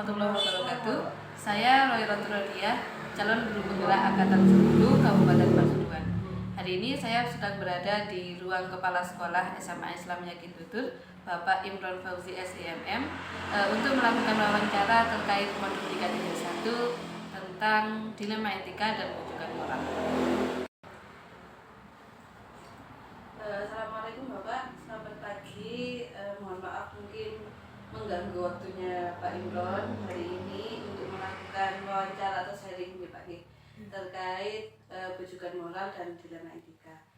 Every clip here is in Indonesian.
warahmatullahi wabarakatuh. Saya Roy Roturodia, calon guru penggerak Angkatan 10 Kabupaten Pasuruan. Hari ini saya sedang berada di ruang Kepala Sekolah SMA Islam Yakin Tutur, Bapak Imron Fauzi SIMM, untuk melakukan wawancara terkait modul 331 tentang dilema etika dan rujukan moral. Assalamualaikum Bapak, selamat pagi. Mohon maaf mungkin mengganggu waktunya Pak Imron hari ini untuk melakukan wawancara atau sharing Pak terkait rujukan moral dan dilema etika.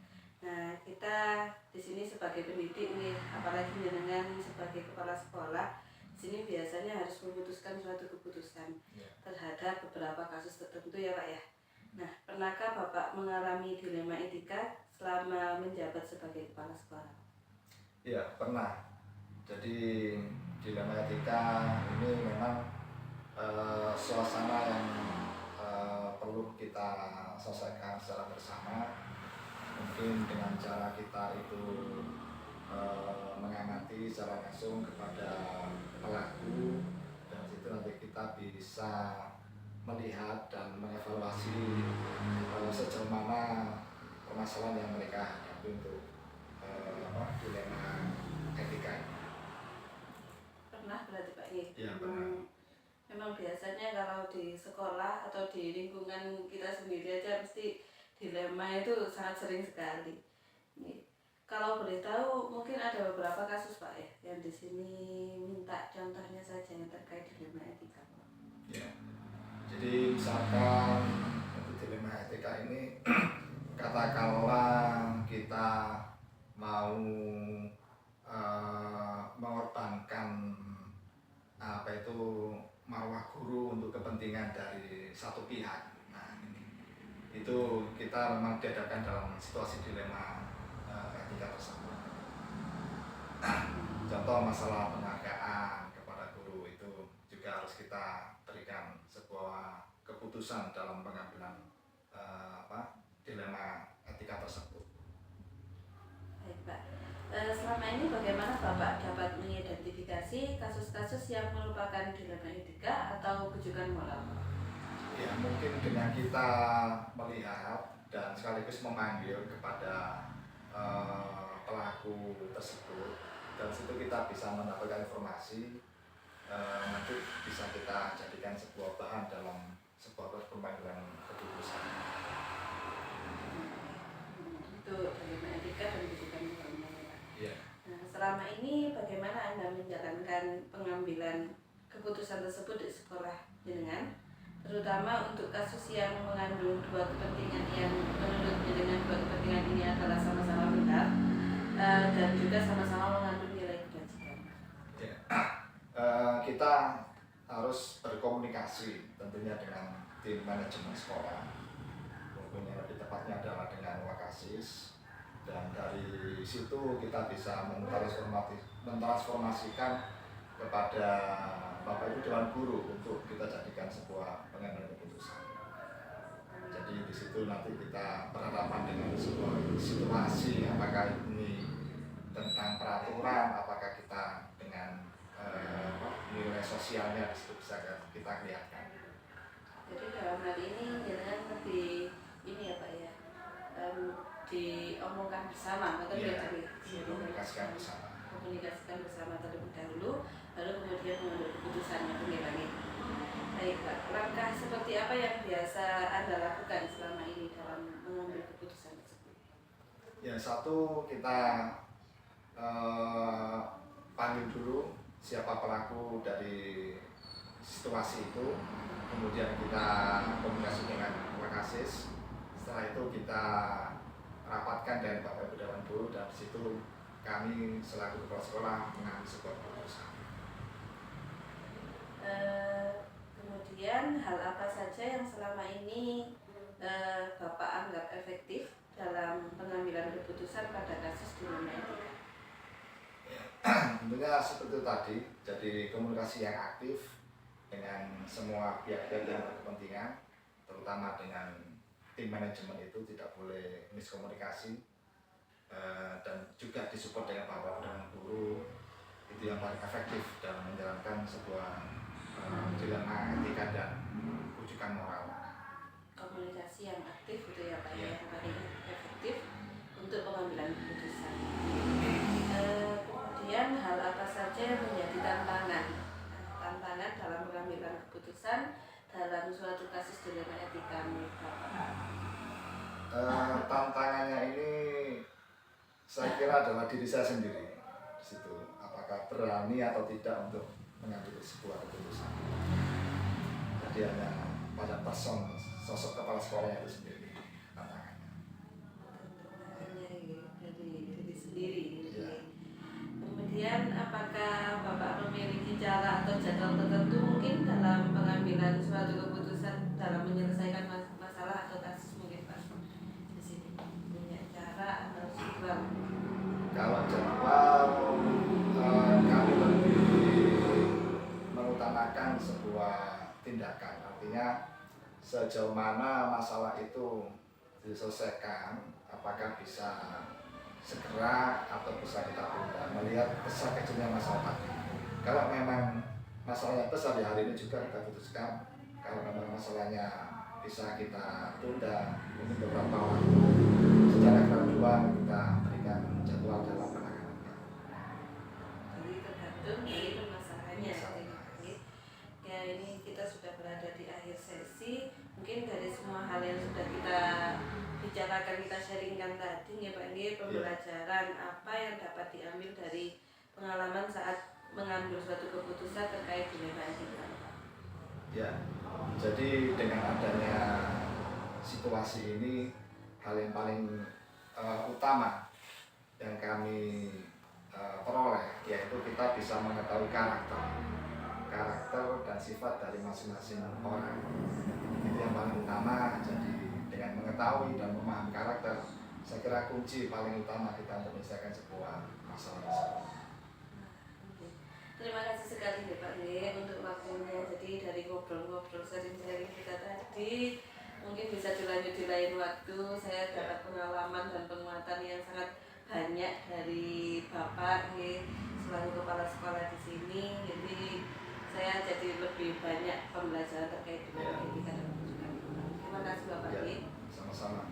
Nah, kita di sini sebagai pendidik nih, apalagi dengan sebagai kepala sekolah, di sini biasanya harus memutuskan suatu keputusan terhadap beberapa kasus tertentu ya Pak ya. Nah, pernahkah Bapak mengalami dilema etika selama menjabat sebagai kepala sekolah? Ya, pernah. Jadi dilema etika ini memang suasana yang perlu kita selesaikan secara bersama. Mungkin dengan cara kita itu mengamati secara langsung kepada pelaku, dan situ nanti kita bisa melihat dan mengevaluasi sejauh mana permasalahan yang mereka hadapi untuk dilema etika ini. Pernah berarti Pak ya? Iya, pernah. Memang biasanya kalau di sekolah atau di lingkungan kita sendiri aja mesti dilema itu sangat sering sekali. Kalau boleh tahu mungkin ada beberapa kasus Pak ya yang di sini minta contohnya saja yang terkait dilema etika. Ya. Jadi misalkan untuk dilema etika ini katakanlah kita mau mengorbankan marwah guru untuk kepentingan dari satu pihak. Nah, itu kita memang dihadapkan dalam situasi dilema etika tersebut. Contoh masalah penghargaan kepada guru itu juga harus kita berikan sebuah keputusan dalam pengambilan dilema etika tersebut. Baik Pak, selama ini bagaimana Bapak dapat mengidentifikasi kasus-kasus yang merupakan dilema etika atau rujukan moral? Ya, mungkin dengan kita melihat dan sekaligus memanggil kepada pelaku tersebut, dan situ kita bisa mendapatkan informasi, nanti bisa kita jadikan sebuah bahan dalam sebuah pemanggilan keputusan. Itu dilema etika dan rujukan moralnya Pak. Iya. Nah, selama ini bagaimana Anda menjalankan pengambilan keputusan tersebut di sekolah jenengan, terutama untuk kasus yang mengandung dua kepentingan yang menurut jenengan dua kepentingan ini adalah sama-sama benar dan juga sama-sama mengandung nilai kebajikan. Ya. Kita harus berkomunikasi tentunya dengan tim manajemen sekolah, mungkin lebih tepatnya adalah dengan Wakasis, dan dari situ kita bisa mentransformasikan kepada Bapak Ibu Dewan Guru untuk kita jadikan sebuah pengambilan keputusan. Jadi di situ nanti kita berhadapan dengan sebuah situasi, apakah ini tentang peraturan, apakah kita dengan nilai sosialnya, di situ bisa kita lihatkan. Jadi dalam hal ini jenengan lebih ini ya Pak ya, diomongkan bersama atau dikomunikasikan bersama terlebih dahulu, lalu kemudian mengambil keputusannya lagi. Baik Pak, langkah seperti apa yang biasa Anda lakukan selama ini dalam mengambil keputusan tersebut? Ya, satu, kita panggil dulu siapa pelaku dari situasi itu, kemudian kita komunikasi dengan Wakasis. Setelah itu kita rapatkan dengan Bapak Ibu Dewan Guru, dan di situ kami selaku kepala sekolah mengambil sebuah keputusan. Kemudian hal apa saja yang selama ini Bapak anggap efektif dalam pengambilan keputusan pada kasus dilema etika? Tentunya seperti itu tadi, jadi komunikasi yang aktif dengan semua pihak-pihak yang berkepentingan, terutama dengan tim manajemen, itu tidak boleh miskomunikasi, dan juga disupport dengan Bapak Dewan Guru. Itu yang paling efektif dalam menjalankan sebuah dilema etika dan rujukan moral. Komunikasi yang aktif gitu ya Pak, Iya. yang paling efektif untuk pengambilan keputusan. Kemudian hal apa saja yang menjadi tantangan dalam pengambilan keputusan dalam suatu kasus dilema etika menurut Bapak? Tantangannya ini saya kira adalah diri saya sendiri di situ, apakah berani atau tidak untuk mengambil sebuah keputusan. Jadi hanya pada person sosok kepala sekolahnya itu sendiri tantangannya. Tantangannya dari diri sendiri. Iya. Kemudian apakah Bapak memiliki cara atau jadwal tertentu mungkin dalam pengambilan suatu keputusan dalam menyelesaikan masalah atau kasus mungkin Pak? Di sini punya cara atau jadwal? Kalau jadwal kami lebih mengutamakan sebuah tindakan, artinya sejauh mana masalah itu diselesaikan, apakah bisa segera atau bisa kita tunda, melihat besar kecilnya masalah tadi. Kalau memang masalahnya besar di hari ini juga kita putuskan, kalau memang masalahnya bisa kita tunda mungkin beberapa waktu, secara gradual kita berikan jadwal dalam penanganan. Jadi tergantung dari permasalahannya. Masalah. Ya, ini kita sudah berada di akhir sesi. Mungkin dari semua hal yang sudah kita bicarakan, kita sharingkan tadi ya Pak, ini pembelajaran apa yang dapat diambil dari pengalaman saat mengambil suatu keputusan terkait dilema etika? Ya, jadi dengan adanya situasi ini, hal yang paling utama yang kami peroleh yaitu kita bisa mengetahui karakter dan sifat dari masing-masing orang. Itu yang paling utama. Jadi dengan mengetahui dan memahami karakter, saya kira kunci paling utama kita untuk menyelesaikan sebuah masalah. Terima kasih sekali ya Pak untuk waktunya. Jadi dari ngobrol-ngobrol sharing-sharing kita tadi mungkin bisa dilanjut di lain waktu. Saya dapat pengalaman dan penguatan yang sangat banyak dari Bapak selaku kepala sekolah di sini. Jadi saya jadi lebih banyak pembelajaran terkait dengan etika dan rujukan. Terima kasih Bapak. Sama-sama.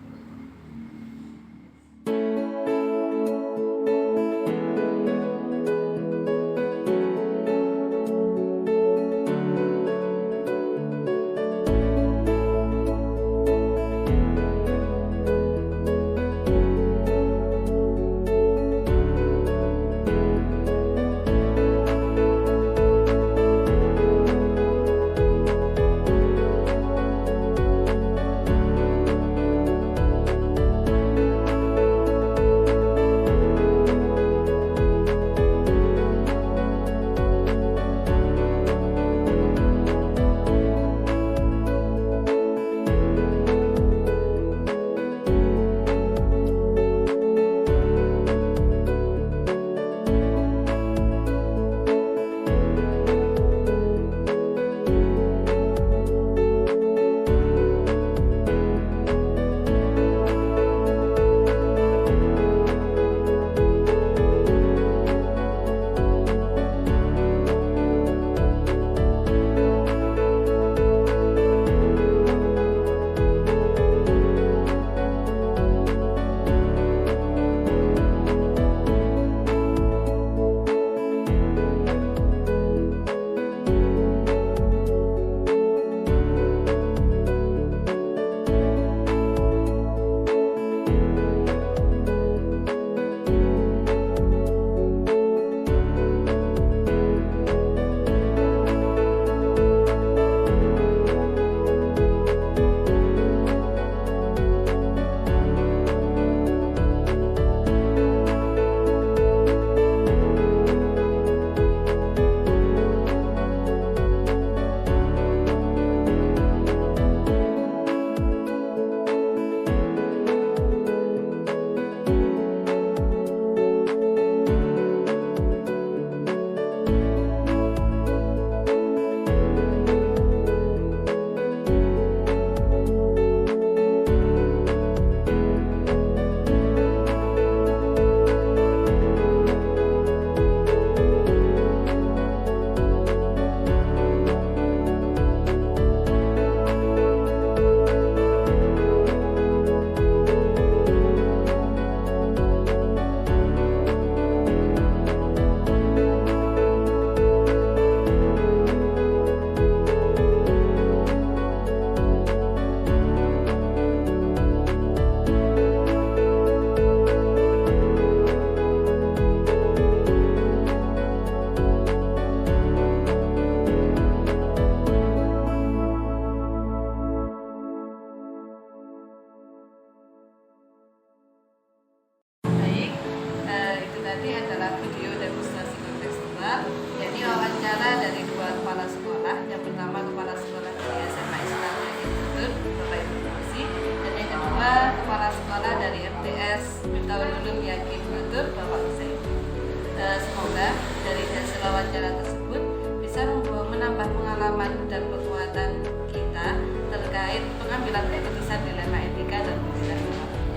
wawancara tersebut bisa menambah pengalaman dan kekuatan kita terkait pengambilan keputusan dilema etika dan pemilihan.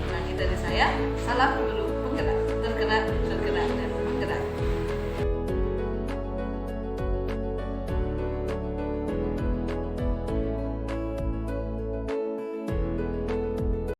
Lagi dari saya, salam guru.